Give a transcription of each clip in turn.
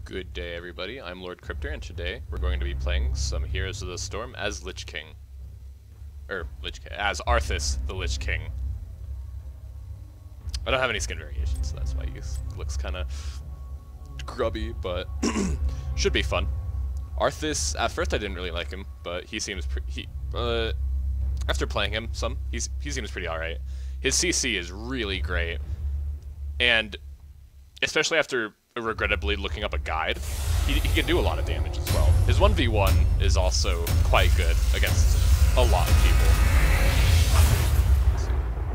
Good day, everybody. I'm Lord Cryptor, and today we're going to be playing some Heroes of the Storm as Lich King. As Arthas, the Lich King. I don't have any skin variations, so that's why he looks kind of grubby, but should be fun. Arthas, at first I didn't really like him, but he seems after playing him he seems pretty alright. His CC is really great, and especially after regrettably looking up a guide, he can do a lot of damage as well. His 1v1 is also quite good against a lot of people.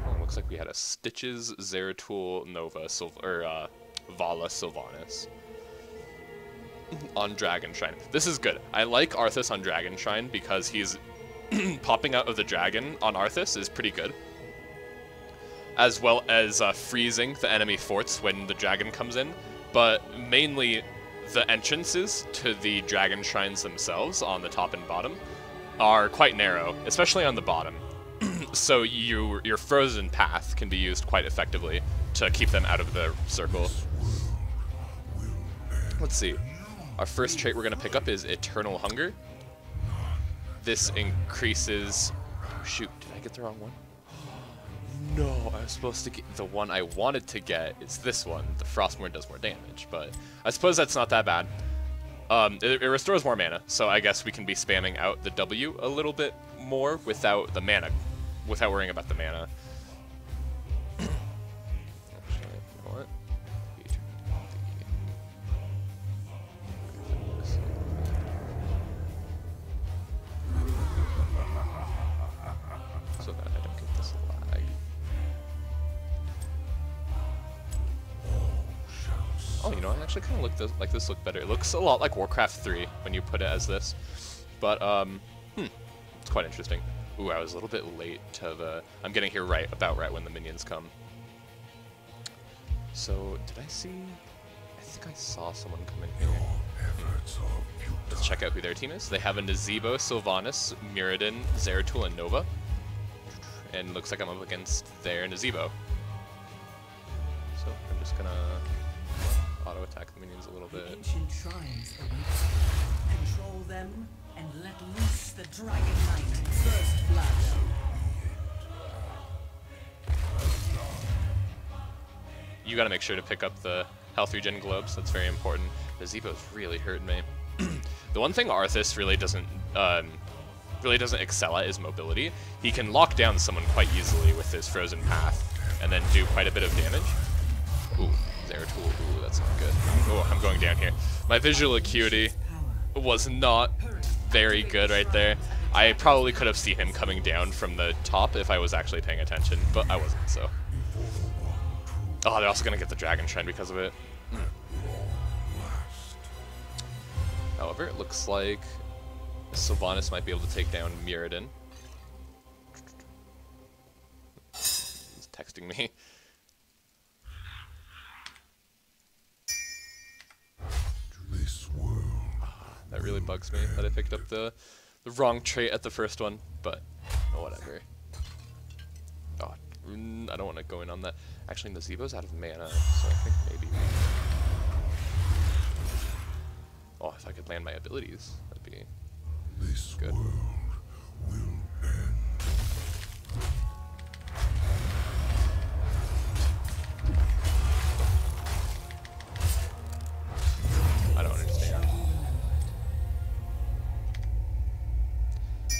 Oh, looks like we had a Stitches, Zeratul, Nova, Vala, Sylvanas on Dragon Shrine. This is good. I like Arthas on Dragon Shrine because he's popping out of the dragon on Arthas is pretty good, as well as freezing the enemy forts when the dragon comes in. But mainly the entrances to the dragon shrines themselves on the top and bottom are quite narrow, especially on the bottom. So your frozen path can be used quite effectively to keep them out of the circle. Let's see. Our first trait we're going to pick up is Eternal Hunger. This increases... Oh, shoot, did I get the wrong one? No, I was supposed to get the one I wanted to get. It's this one. The Frostmourne does more damage, but I suppose that's not that bad. It restores more mana, so I guess we can be spamming out the W a little bit more without the mana, without worrying about the mana. Actually, you know what? So that I don't get this lag. Oh, you know, I actually kind of like this look better. It looks a lot like Warcraft 3 when you put it as this. But, it's quite interesting. Ooh, I was a little bit late to the... I'm getting here about right when the minions come. So, did I see... I think I saw someone come in here. Let's check out who their team is. They have a Nazebo, Sylvanas, Mirrodin, Zeratul, and Nova. And looks like I'm up against their Nazebo. So, I'm just gonna... auto-attack the minions a little bit. Ancient shrines await. Control them and let loose the Dragon Knight. First blood. You gotta make sure to pick up the health regen globes. That's very important. The Zebo's really hurting me. The one thing Arthas really doesn't excel at is mobility. He can lock down someone quite easily with his frozen path and then do quite a bit of damage. Ooh. Zeratul. Ooh, that's not good. Oh, I'm going down here. My visual acuity was not very good right there. I probably could have seen him coming down from the top if I was actually paying attention, but I wasn't, so. Oh, they're also going to get the Dragon Shrine because of it. However, it looks like Sylvanas might be able to take down Mirrodin. He's texting me. That really bugs me that I picked up the wrong trait at the first one, but oh, whatever. Oh, I don't want to go in on that. Actually, Nazebo's out of mana, so I think maybe... Oh, if I could land my abilities, that'd be good. I don't understand.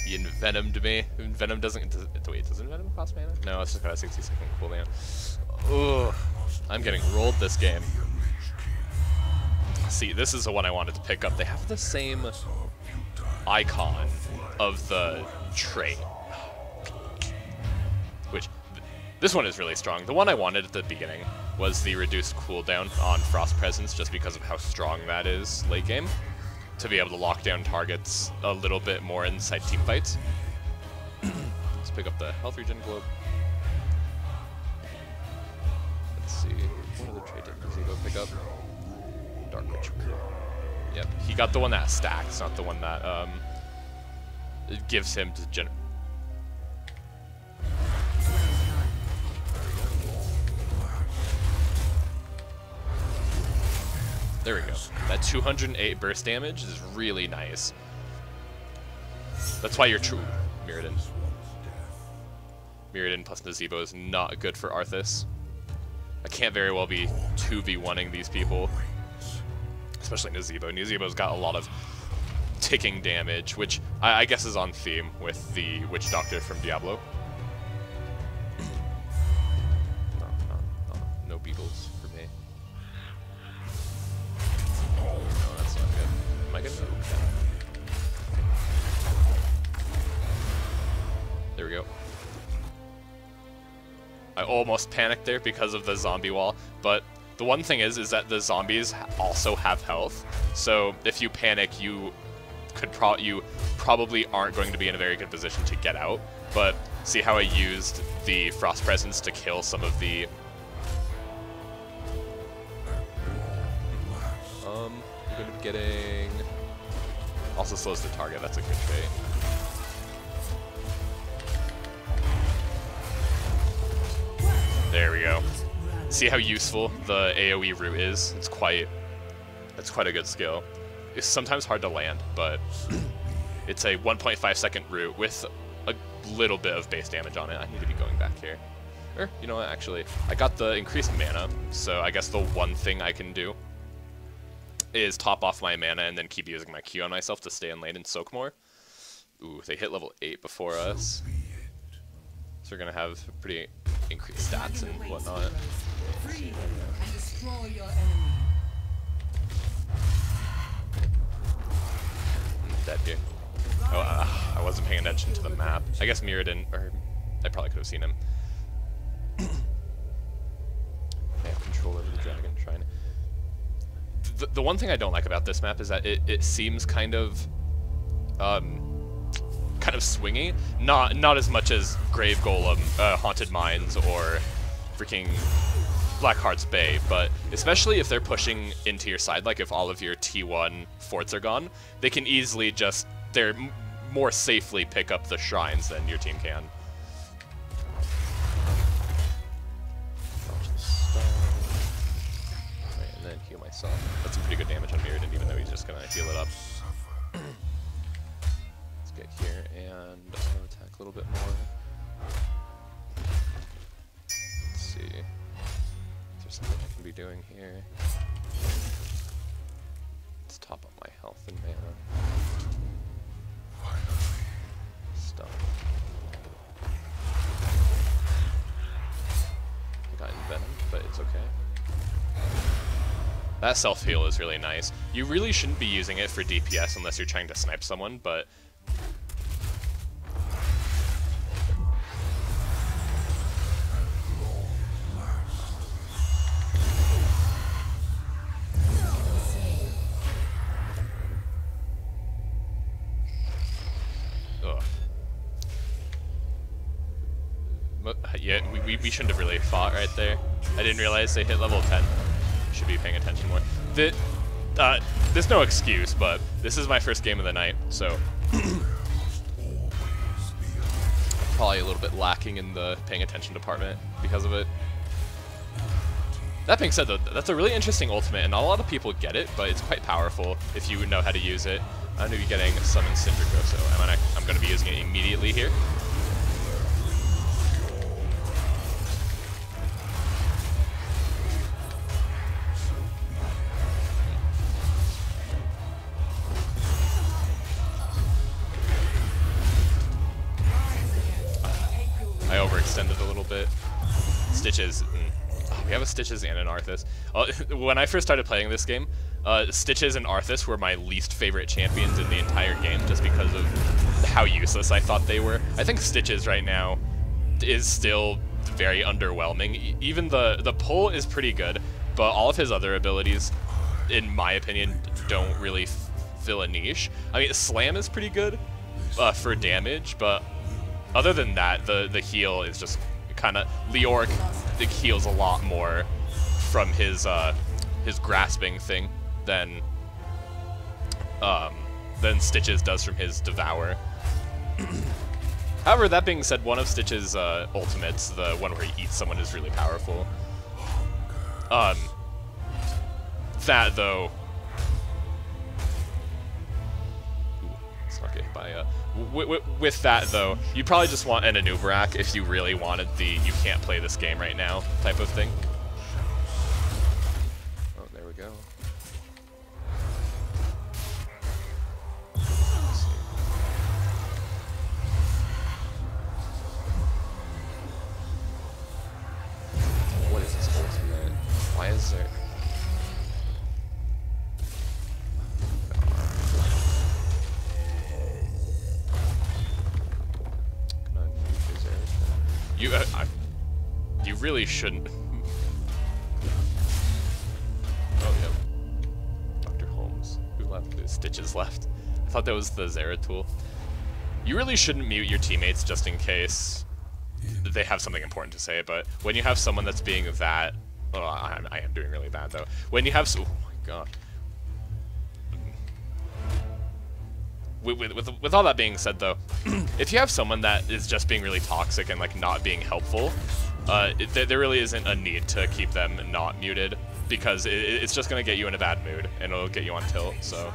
He envenomed me. Venom doesn't... Wait, does Envenom cost mana? No, it's just got a 60-second cooldown. Ugh. I'm getting rolled this game. See, this is the one I wanted to pick up. They have the same icon of the trait. Which, this one is really strong. The one I wanted at the beginning was the reduced cooldown on Frost Presence, just because of how strong that is late game. To be able to lock down targets a little bit more inside team fights. Let's pick up the health regen globe. Let's see, what other trait did Nazebo pick up? Dark Ritual. Yep, he got the one that stacks, not the one that it gives him to generate. There we go. That 208 burst damage is really nice. That's why you're true, Mirrodin. Mirrodin plus Nazeebo is not good for Arthas. I can't very well be 2v1ing these people. Especially Nazeebo. Nazeebo's got a lot of ticking damage, which I guess is on theme with the Witch Doctor from Diablo. No beetles for me. No, that's not good. Am I gonna move? There we go. I almost panicked there because of the zombie wall, but the one thing is that the zombies also have health, so if you panic, you probably aren't going to be in a very good position to get out. But see how I used the Frost Presence to kill some of the... I'm going to be getting... Also slows the target, that's a good trait. There we go. See how useful the AoE root is? It's quite a good skill. It's sometimes hard to land, but it's a 1.5 second root with a little bit of base damage on it. I need to be going back here. Or, you know what, actually, I got the increased mana, so I guess the one thing I can do is top off my mana and then keep using my Q on myself to stay in lane and soak more. Ooh, they hit level 8 before us. So we're going to have pretty increased stats and whatnot. Free and destroy your enemy. Dead here. Oh, I wasn't paying attention to the map. I guess Mirrodin, or I probably could have seen him. I have control over the dragon shrine. The one thing I don't like about this map is that it seems kind of swingy. Not as much as Grave Golem, Haunted Mines, or freaking Blackheart's Bay, but especially if they're pushing into your side, like if all of your T1 forts are gone, they can easily just, they're more safely pick up the shrines than your team can. Right, and then heal myself. That's some pretty good damage on Mirrodin, even though he's just gonna heal it up. Let's get here and attack a little bit more. Let's see. Is there something I can be doing here? Let's top up my health and mana. Stun. I got envenomed, but it's okay. That self-heal is really nice. You really shouldn't be using it for DPS unless you're trying to snipe someone, but... Yeah, we shouldn't have really fought right there. I didn't realize they hit level 10. Should be paying attention more. There's no excuse, but this is my first game of the night, so probably a little bit lacking in the paying attention department because of it. That being said, though, that's a really interesting ultimate, and not a lot of people get it, but it's quite powerful if you know how to use it. I'm going to be getting Summon Cindrico, so I'm going to be using it immediately here. I overextended a little bit. Stitches. We have a Stitches and an Arthas. When I first started playing this game, Stitches and Arthas were my least favorite champions in the entire game just because of how useless I thought they were. I think Stitches right now is still very underwhelming. Even the pull is pretty good, but all of his other abilities, in my opinion, don't really fill a niche. I mean, Slam is pretty good for damage, but other than that, the heal is just kind of... Leoric heals a lot more from his grasping thing than Stitches does from his Devour. However, that being said, one of Stitch's ultimates, the one where he eats someone, is really powerful. that though, let's not get hit by with that though, you probably just want an Anubarak if you really wanted the you can't play this game right now type of thing. Oh, there we go. What is this ultimate? Why is there? You really shouldn't. Oh yeah, Dr. Holmes. Who left? Stitches left. I thought that was the Zeratul. You really shouldn't mute your teammates just in case they have something important to say. But when you have someone that's being that, well, I am doing really bad though. When you have, oh my god. With all that being said though, if you have someone that is just being really toxic and like not being helpful, there really isn't a need to keep them not muted, because it's just going to get you in a bad mood and it'll get you on tilt. So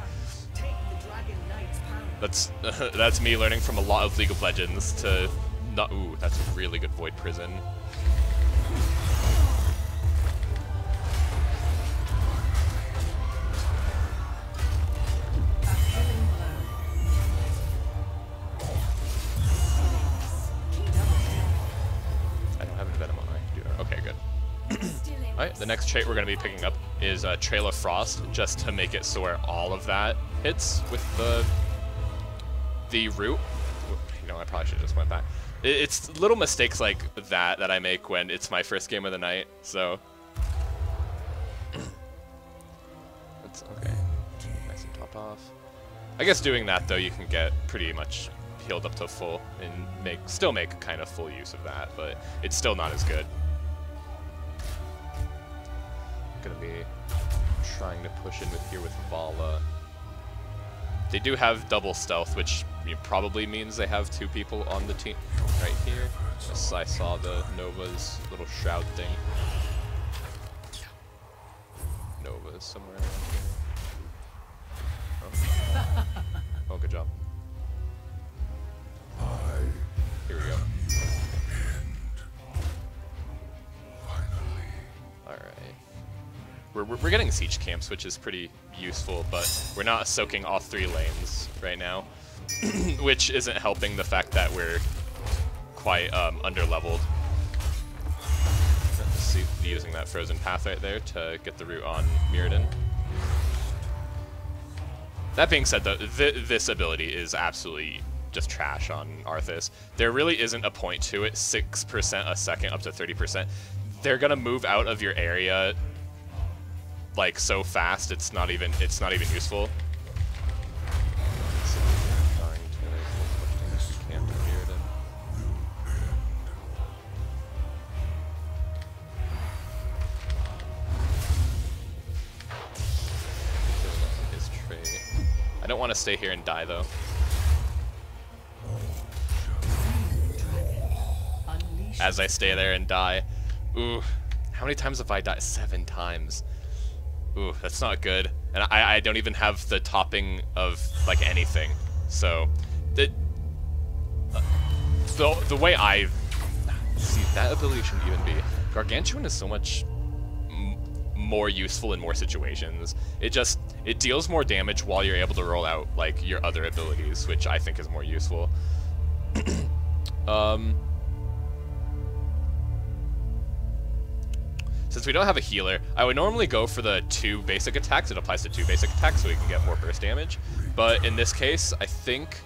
that's me learning from a lot of League of Legends to not. Ooh, that's a really good Void Prison. Alright, the next trait we're going to be picking up is Trail of Frost, just to make it so where all of that hits with the root. You know, I probably should have just went back. It's little mistakes like that I make when it's my first game of the night, so... That's okay. Nice and top off. I guess doing that, though, you can get pretty much healed up to full and still make kind of full use of that, but it's still not as good. Gonna be trying to push in with here with Vala. They do have double stealth, which probably means they have two people on the team right here. Yes, I saw the Nova's little shroud thing. Nova's somewhere around here. Oh, good job. Here we go. We're getting siege camps, which is pretty useful, but we're not soaking all 3 lanes right now, which isn't helping the fact that we're quite underleveled. Let's see, using that frozen path right there to get the root on Mirrodin. That being said, though, this ability is absolutely just trash on Arthas. There really isn't a point to it. 6% a second, up to 30%. They're gonna move out of your area like so fast, it's not even useful. I don't want to stay here and die though. As I stay there and die. Ooh, how many times have I died? 7 times. Ooh, that's not good. And I don't even have the topping of, like, anything. So, the way I... See, that ability shouldn't even be... Gargantuan is so much more useful in more situations. It deals more damage while you're able to roll out, like, your other abilities, which I think is more useful. Since we don't have a healer, I would normally go for the 2 basic attacks. It applies to 2 basic attacks so we can get more burst damage. But in this case, I think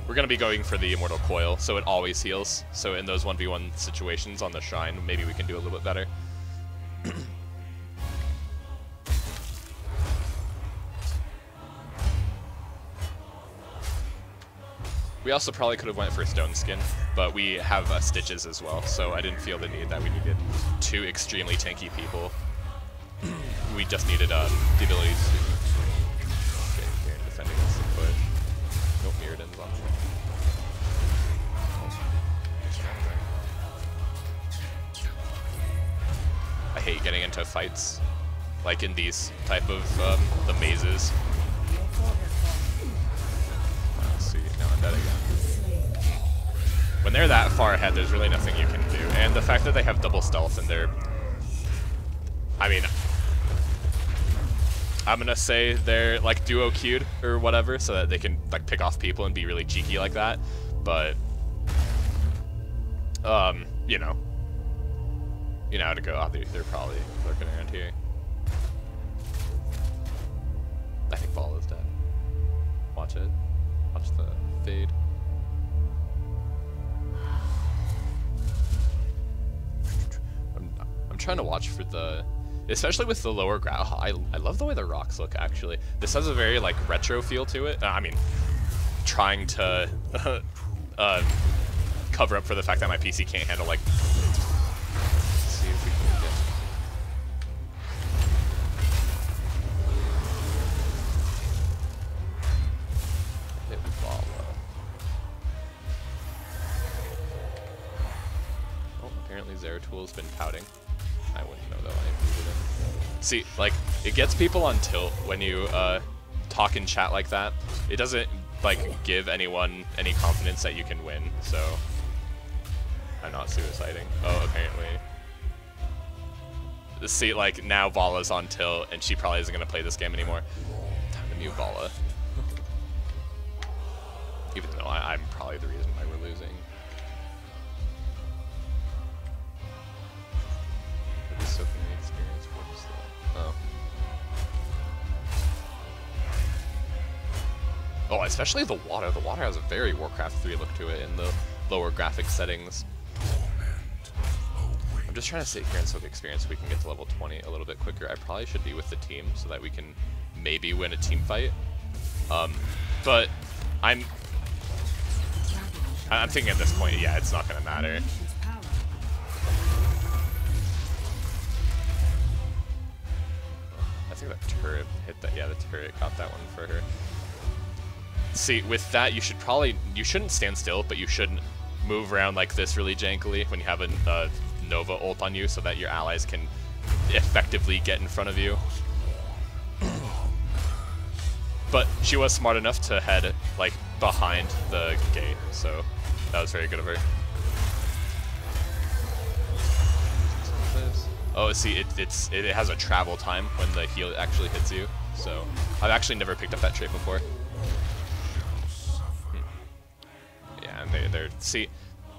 we're going to be going for the Immortal Coil, so it always heals. So in those 1v1 situations on the Shrine, maybe we can do a little bit better. We also probably could have went for Stone Skin, but we have Stitches as well, so I didn't feel the need that we needed 2 extremely tanky people. We just needed the ability to get here and defend against the push. Nope, Mirrodin's on. I hate getting into fights like in these type of the mazes. Let's see, now I'm dead again. When they're that far ahead, there's really nothing you can do, and the fact that they have double stealth and they're, I mean, I'm gonna say they're like duo queued or whatever, so that they can like pick off people and be really cheeky like that. But you know how to go. Oh, they're probably lurking around here. I think Ball is dead. Watch it. Watch the fade. I'm trying to watch for the, especially with the lower ground. I love the way the rocks look, actually. This has a very, like, retro feel to it. I mean, trying to cover up for the fact that my PC can't handle, like... Let's see if we can get... Hit Vala. Oh, apparently Zeratul has been pouting. I wouldn't know though, I muted him. See, like, it gets people on tilt when you talk in chat like that. It doesn't, like, give anyone any confidence that you can win, so... I'm not suiciding. Oh, apparently. See, like, now Vala's on tilt, and she probably isn't going to play this game anymore. Time to mute Vala. Even though I'm probably the reason why we're losing. So from the experience works though. Oh, especially the water. The water has a very Warcraft 3 look to it in the lower graphic settings. I'm just trying to sit here and soak experience so we can get to level 20 a little bit quicker. I probably should be with the team so that we can maybe win a team fight. But I'm thinking at this point, yeah, it's not gonna matter. I think that turret hit that. Yeah, the turret got that one for her. See, with that, you shouldn't stand still, but you shouldn't move around like this really jankily when you have a Nova ult on you so that your allies can effectively get in front of you. But she was smart enough to head like behind the gate, so that was very good of her. Oh, see, it has a travel time when the heal actually hits you, so I've actually never picked up that trait before. Yeah, and they're see,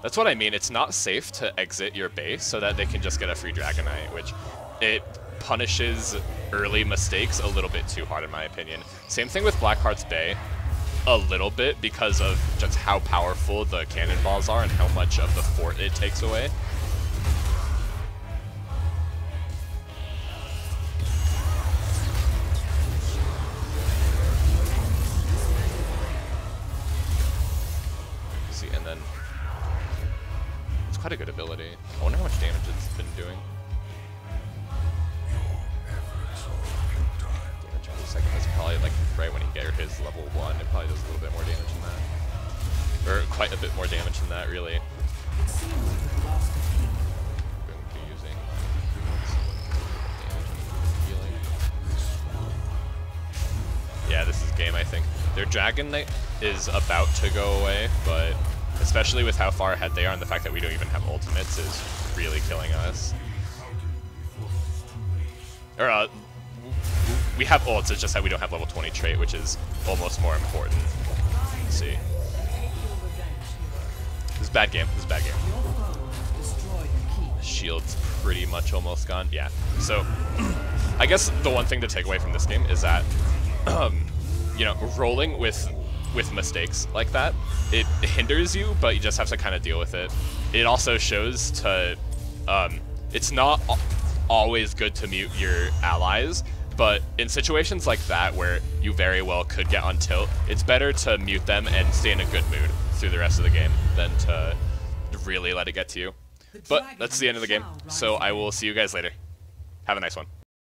that's what I mean. It's not safe to exit your base so that they can just get a free Dragonite, which it punishes early mistakes a little bit too hard in my opinion. Same thing with Blackheart's Bay, a little bit because of just how powerful the cannonballs are and how much of the fort it takes away. See, and then it's quite a good ability. I wonder how much damage it's been doing. Damage per second is probably like right when you get his level 1, it probably does a little bit more damage than that. Or quite a bit more damage than that, really. Yeah, this is game, I think. Their Dragon Knight is about to go away, but especially with how far ahead they are and the fact that we don't even have ultimates is really killing us. Or, we have ults, it's just that we don't have level 20 trait, which is almost more important. Let's see. This is a bad game. This is a bad game. Shield's pretty much almost gone. Yeah. So, I guess the one thing to take away from this game is that, you know, rolling with mistakes like that, it hinders you, but you just have to kind of deal with it. It also shows to, it's not always good to mute your allies, but in situations like that where you very well could get on tilt, it's better to mute them and stay in a good mood through the rest of the game than to really let it get to you. But that's the end of the game, so I will see you guys later. Have a nice one.